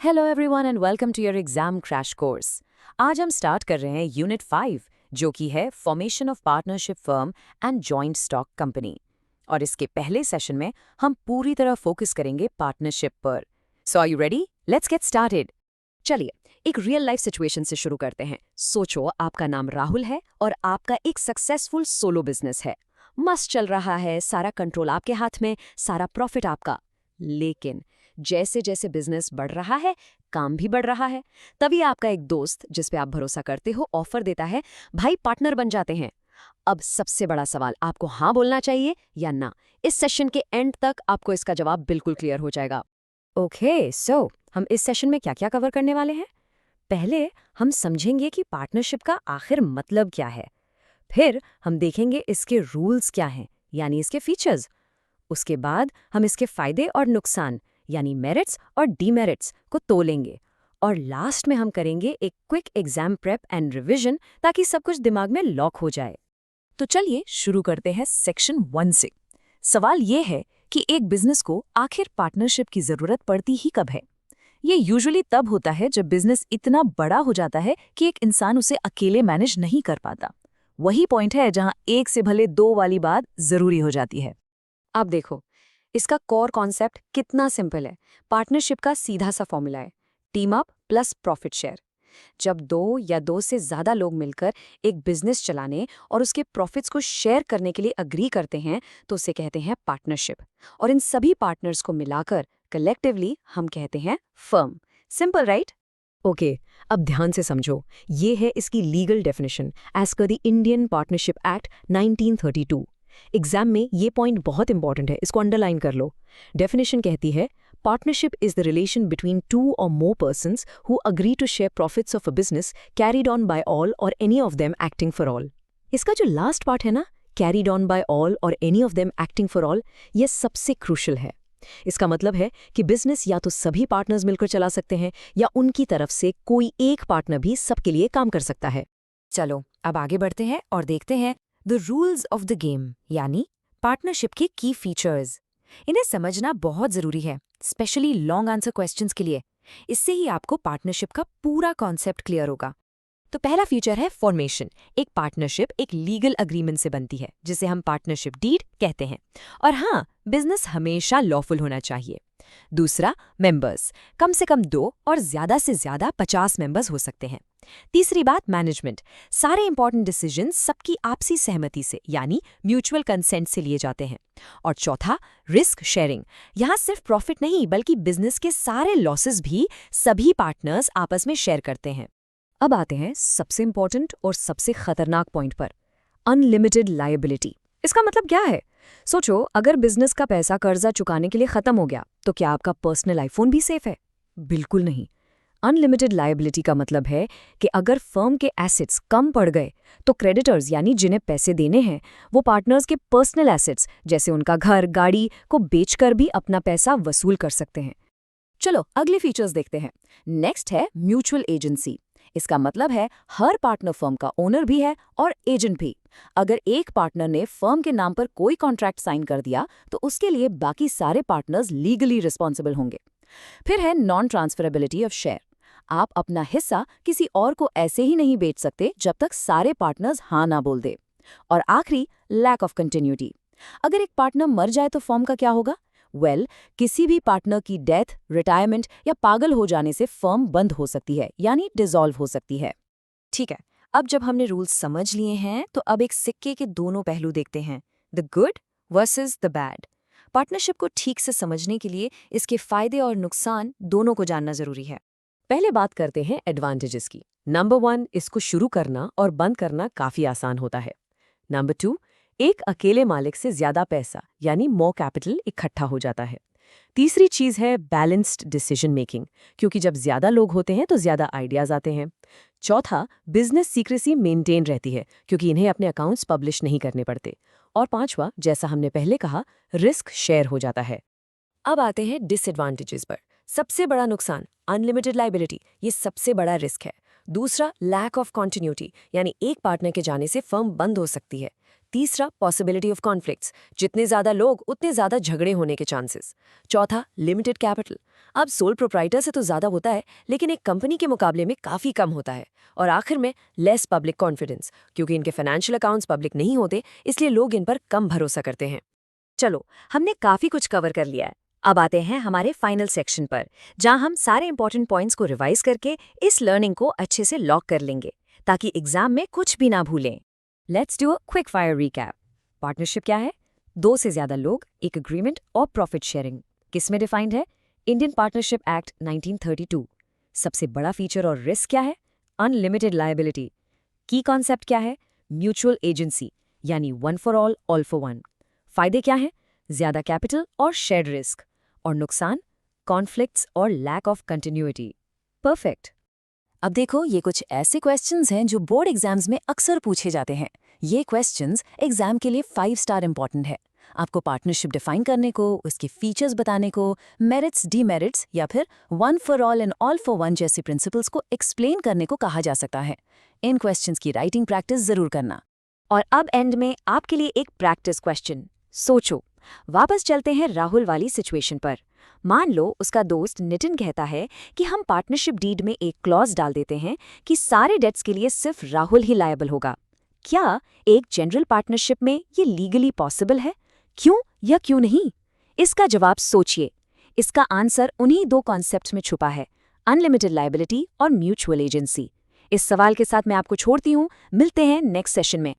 Hello everyone and welcome to your exam crash course. आज हम start कर रहे हैं यूनिट 5 जो कि है formation of partnership firm and joint stock company. और इसके पहले सेशन में हम पूरी तरह फोकस करेंगे पार्टनरशिप पर। So are you ready? Let's get started. चलिए एक रियल लाइफ सिचुएशन से शुरू करते हैं। सोचो आपका नाम राहुल है और आपका एक सक्सेसफुल सोलो बिजनेस है। मस्त चल रहा है, सारा कंट्रोल आपके हाथ में, सारा प्रॉफिट आपका। लेकिन जैसे जैसे बिजनेस बढ़ रहा है, काम भी बढ़ रहा है, तभी आपका एक दोस्त जिस पे आप भरोसा करते हो ऑफर देता है, भाई पार्टनर बन जाते हैं। अब सबसे बड़ा सवाल, आपको हाँ बोलना चाहिए या ना? इस सेशन के एंड तक आपको इसका जवाब बिल्कुल क्लियर हो जाएगा। ओके, सो हम इस सेशन में क्या क्या कवर करने वाले हैं? पहले हम समझेंगे कि पार्टनरशिप का आखिर मतलब क्या है। फिर हम देखेंगे इसके रूल्स क्या हैं, यानी इसके फीचर्स। उसके बाद हम इसके फायदे और नुकसान यानी मेरिट्स और डीमेरिट्स को तोलेंगे। और लास्ट में हम करेंगे एक quick exam prep and revision ताकि सब कुछ दिमाग में लॉक हो जाए। तो चलिए शुरू करते हैं सेक्शन 1 से। सवाल ये है कि एक बिजनेस को आखिर पार्टनरशिप की जरूरत पड़ती ही कब है? ये यूजुअली तब होता है जब बिजनेस इतना बड़ा हो जाता है कि एक इंसान उसे अकेले मैनेज नहीं कर पाता। वही पॉइंट है जहां एक से भले दो वाली बात जरूरी हो जाती है। अब देखो, इसका कोर कॉन्सेप्ट कितना सिंपल है। पार्टनरशिप का सीधा सा फॉर्मूला है, team up plus profit share. जब दो या दो से ज्यादा लोग मिलकर एक बिजनेस चलाने और उसके प्रॉफिट्स को शेयर करने के लिए अग्री करते हैं तो उसे कहते हैं पार्टनरशिप। और इन सभी पार्टनर्स को मिलाकर कलेक्टिवली हम कहते हैं फर्म। Simple right? ओके, अब ध्यान से समझो। ये है इसकी legal definition as per the Indian Partnership Act 1932। Exam में ये पॉइंट बहुत इंपॉर्टेंट है, इसको अंडरलाइन कर लो। डेफिनेशन कहती है, partnership is the relation between two or more persons who agree to share profits of a business carried on by all or any of them acting for all. इसका जो last part है ना, carried on by all or any of them acting for all, ये सबसे crucial है। इसका मतलब है कि बिजनेस या तो सभी पार्टनर्स मिलकर चला सकते हैं या उनकी तरफ से कोई एक पार्टनर भी सबके लिए काम कर सकता है। चलो अब आगे बढ़ते हैं और देखते हैं the rules of the game, यानी पार्टनरशिप के की फीचर्स। इन्हें समझना बहुत जरूरी है, स्पेशली लॉन्ग आंसर क्वेश्चंस के लिए। इससे ही आपको पार्टनरशिप का पूरा कॉन्सेप्ट क्लियर होगा। तो पहला फीचर है फॉर्मेशन। एक पार्टनरशिप एक लीगल अग्रीमेंट से बनती है जिसे हम पार्टनरशिप डीड कहते हैं। और हाँ, बिजनेस हमेशा लॉफुल होना चाहिए। दूसरा, मेंबर्स। कम से कम 2 और ज्यादा से ज्यादा 50 मेंबर्स हो सकते हैं। तीसरी बात, मैनेजमेंट। सारे इंपॉर्टेंट डिसीजंस सबकी आपसी सहमति से यानी म्यूचुअल कंसेंट से लिए जाते हैं। और चौथा, रिस्क शेयरिंग। यहाँ सिर्फ प्रॉफिट नहीं बल्कि बिजनेस के सारे लॉसेस भी सभी पार्टनर्स आपस में शेयर करते हैं। अब आते हैं सबसे इंपॉर्टेंट और सबसे खतरनाक पॉइंट पर, अनलिमिटेड लायबिलिटी। इसका मतलब क्या है? सोचो, अगर बिजनेस का पैसा कर्जा चुकाने के लिए खत्म हो गया तो क्या आपका पर्सनल आईफोन भी सेफ है? बिल्कुल नहीं। अनलिमिटेड लायबिलिटी का मतलब है कि अगर फर्म के एसेट्स कम पड़ गए तो क्रेडिटर्स यानी जिन्हें पैसे देने हैं वो पार्टनर्स के पर्सनल एसेट्स जैसे उनका घर, गाड़ी को बेचकर भी अपना पैसा वसूल कर सकते हैं। चलो अगले फीचर्स देखते हैं। नेक्स्ट है म्यूचुअल एजेंसी। इसका मतलब है हर पार्टनर फर्म का ओनर भी है और एजेंट भी। अगर एक पार्टनर ने फर्म के नाम पर कोई कॉन्ट्रैक्ट साइन कर दिया तो उसके लिए बाकी सारे पार्टनर्स लीगली रिस्पॉन्सिबल होंगे। फिर है नॉन ट्रांसफरेबिलिटी ऑफ शेयर। आप अपना हिस्सा किसी और को ऐसे ही नहीं बेच सकते जब तक सारे पार्टनर्स हाँ ना बोल दे। और आखिरी, लैक ऑफ कंटिन्यूटी। अगर एक पार्टनर मर जाए तो फर्म का क्या होगा? किसी भी पार्टनर की डेथ, रिटायरमेंट या पागल हो जाने से फर्म बंद हो सकती है यानी डिसॉल्व हो सकती है। ठीक है, अब जब हमने रूल्स समझ लिए हैं तो अब एक सिक्के के दोनों पहलू देखते हैं, the good versus the bad. Partnership को ठीक से समझने के लिए इसके फायदे और नुकसान दोनों को जानना जरूरी है। पहले बात करते हैं एडवांटेजेस की। नंबर 1, इसको शुरू करना और बंद करना काफी आसान होता है। नंबर 2, एक अकेले मालिक से ज्यादा पैसा यानी मोर कैपिटल इकट्ठा हो जाता है। तीसरी चीज है बैलेंस्ड डिसीजन मेकिंग, क्योंकि जब ज्यादा लोग होते हैं तो ज्यादा आइडियाज आते हैं। चौथा, बिजनेस सीक्रेसी मेंटेन रहती है क्योंकि इन्हें अपने अकाउंट्स पब्लिश नहीं करने पड़ते। और पांचवा, जैसा हमने पहले कहा, रिस्क शेयर हो जाता है। अब आते हैं डिसएडवांटेजेस पर। सबसे बड़ा नुकसान अनलिमिटेड लायबिलिटी, ये सबसे बड़ा रिस्क है। दूसरा, लैक ऑफ कॉन्टिन्यूटी, यानी एक पार्टनर के जाने से फर्म बंद हो सकती है। तीसरा, पॉसिबिलिटी ऑफ कॉन्फ्लिक्ट्स, जितने ज़्यादा लोग उतने ज़्यादा झगड़े होने के चांसेस। चौथा, लिमिटेड कैपिटल, अब सोल प्रोप्राइटर से तो ज़्यादा होता है लेकिन एक कंपनी के मुकाबले में काफ़ी कम होता है। और आखिर में लेस पब्लिक कॉन्फिडेंस, क्योंकि इनके फाइनेंशियल अकाउंट्स पब्लिक नहीं होते इसलिए लोग इन पर कम भरोसा करते हैं। चलो, हमने काफी कुछ कवर कर लिया है। अब आते हैं हमारे फाइनल सेक्शन पर, जहां हम सारे इंपॉर्टेंट पॉइंट्स को रिवाइज करके इस लर्निंग को अच्छे से लॉक कर लेंगे ताकि एग्जाम में कुछ भी ना भूलें। Let's do a quick fire recap. Partnership क्या है? 2 से ज्यादा लोग, एक एग्रीमेंट और प्रॉफिट शेयरिंग। किस में डिफाइंड है? Indian Partnership Act 1932। सबसे बड़ा फीचर और रिस्क क्या है? Unlimited liability. की कॉन्सेप्ट क्या है? म्यूचुअल एजेंसी, यानी one for all for one. फायदे क्या हैं? ज्यादा कैपिटल और शेयर्ड रिस्क। और नुकसान? कॉन्फ्लिक्ट्स और लैक ऑफ कंटिन्यूटी। परफेक्ट। अब देखो, ये कुछ ऐसे क्वेश्चंस हैं जो बोर्ड एग्जाम्स में अक्सर पूछे जाते हैं। ये क्वेश्चंस एग्जाम के लिए 5 स्टार इंपॉर्टेंट है। आपको पार्टनरशिप डिफाइन करने को, उसके फीचर्स बताने को, मेरिट्स, डीमेरिट्स या फिर one for all and all for one जैसे प्रिंसिपल्स को एक्सप्लेन करने को कहा जा सकता है। इन क्वेश्चंस की राइटिंग प्रैक्टिस जरूर करना। और अब एंड में आपके लिए एक प्रैक्टिस क्वेश्चन। सोचो, वापस चलते हैं राहुल वाली सिचुएशन पर। मान लो उसका दोस्त नितिन कहता है कि हम पार्टनरशिप डीड में एक क्लॉज डाल देते हैं कि सारे डेट्स के लिए सिर्फ राहुल ही लायबल होगा। क्या एक जनरल पार्टनरशिप में ये लीगली पॉसिबल है? क्यों या क्यों नहीं? इसका जवाब सोचिए। इसका आंसर उन्हीं 2 कॉन्सेप्ट्स में छुपा है, अनलिमिटेड लायबिलिटी और म्यूचुअल एजेंसी। इस सवाल के साथ मैं आपको छोड़ती हूँ। मिलते हैं नेक्स्ट सेशन में।